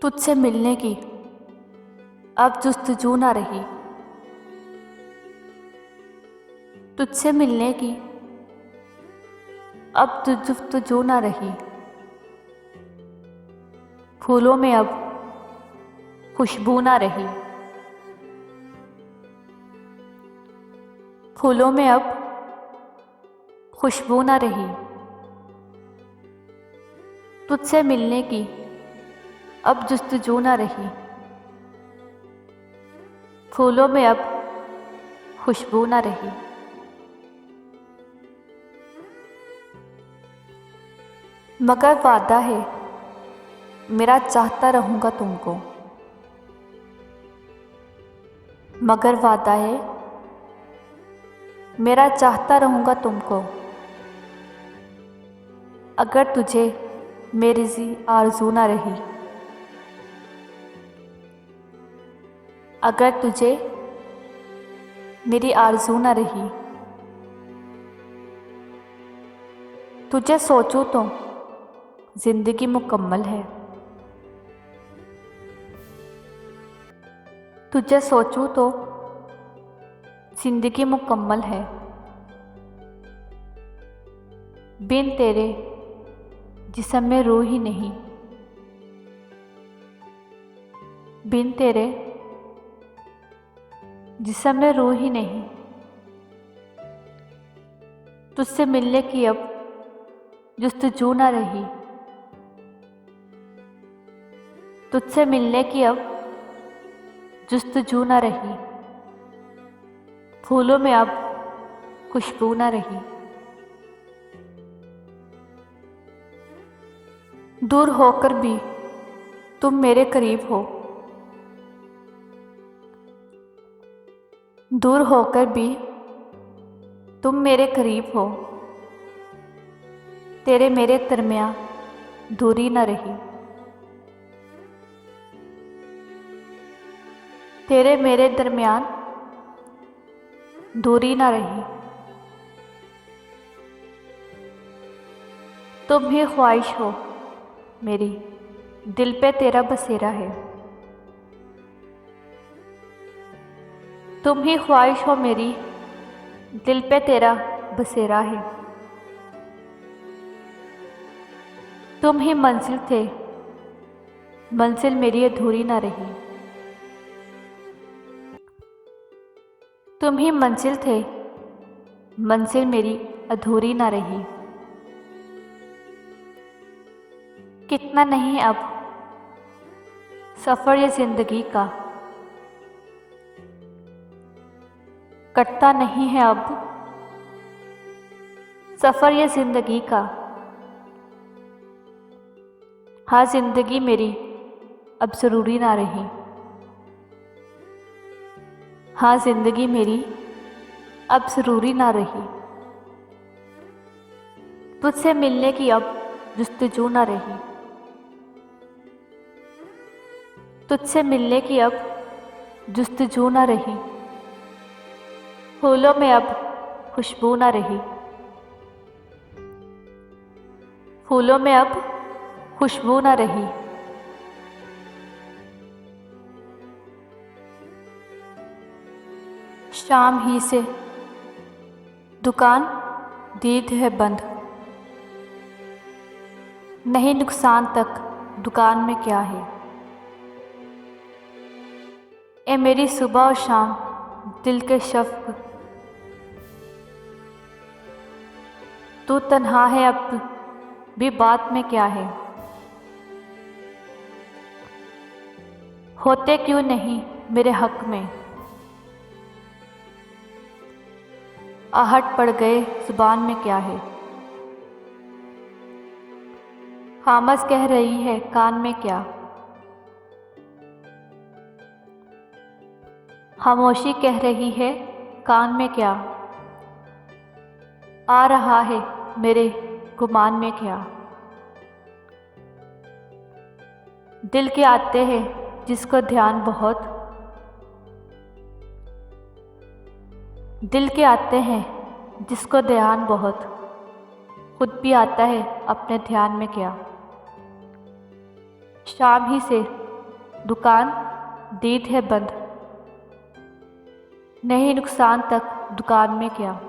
तुझसे मिलने की अब जुस्तजू ना रही। तुझसे मिलने की अब जुस्तजू ना रही। फूलों में अब खुशबू ना रही। फूलों में अब खुशबू ना रही। तुझसे मिलने की अब जुस्तजू ना रही। फूलों में अब खुशबू ना रही। मगर वादा है मेरा चाहता रहूँगा तुमको। मगर वादा है मेरा चाहता रहूँगा तुमको। अगर तुझे मेरी सी आरज़ू ना रही। अगर तुझे मेरी आरज़ू ना रही। तुझे सोचूं तो ज़िंदगी मुकम्मल है। तुझे सोचूं तो ज़िंदगी मुकम्मल है। बिन तेरे जिस्म में रूह ही नहीं। बिन तेरे जिस्म में रूह ही नहीं। तुझसे मिलने की अब जुस्तजू ना रही। तुझसे मिलने की अब जुस्तजू ना रही। फूलों में अब खुशबू ना रही। दूर होकर भी तुम मेरे करीब हो। दूर होकर भी तुम मेरे करीब हो। तेरे मेरे दरमियाँ दूरी न रही। तेरे मेरे दरमियान दूरी न रही। तुम ही ख्वाहिश हो मेरी, दिल पे तेरा बसेरा है। तुम ही ख्वाहिश हो मेरी, दिल पे तेरा बसेरा है। तुम ही मंजिल थे, मंजिल मेरी अधूरी ना रही। तुम ही मंजिल थे, मंजिल मेरी अधूरी ना रही। कितना नहीं अब सफ़र ये ज़िंदगी का, कटता नहीं है अब सफ़र ये ज़िंदगी का। हाँ, ज़िंदगी मेरी अब ज़रूरी ना रही। हाँ, ज़िंदगी मेरी अब ज़रूरी ना रही। तुझसे मिलने की अब जुस्तजू ना रही। तुझसे मिलने की अब जुस्तजू ना रही। फूलों में अब खुशबू ना रही। फूलों में अब खुशबू ना रही। शाम ही से दुकान दीद है बंद। नहीं नुकसान तक दुकान में क्या है। ए मेरी सुबह और शाम दिल के शफ़क़, तू तन्हा है अब भी बात में क्या है। होते क्यों नहीं मेरे हक़ में, आहट पड़ गए ज़ुबान में क्या है। खामोश कह रही है कान में क्या, खामोशी कह रही है कान में क्या। आ रहा है मेरे गुमान में क्या। दिल के आते हैं जिसको ध्यान बहुत, दिल के आते हैं जिसको ध्यान बहुत, खुद भी आता है अपने ध्यान में क्या। शाम ही से दुकान दीद है बंद। नहीं नुकसान तक दुकान में क्या।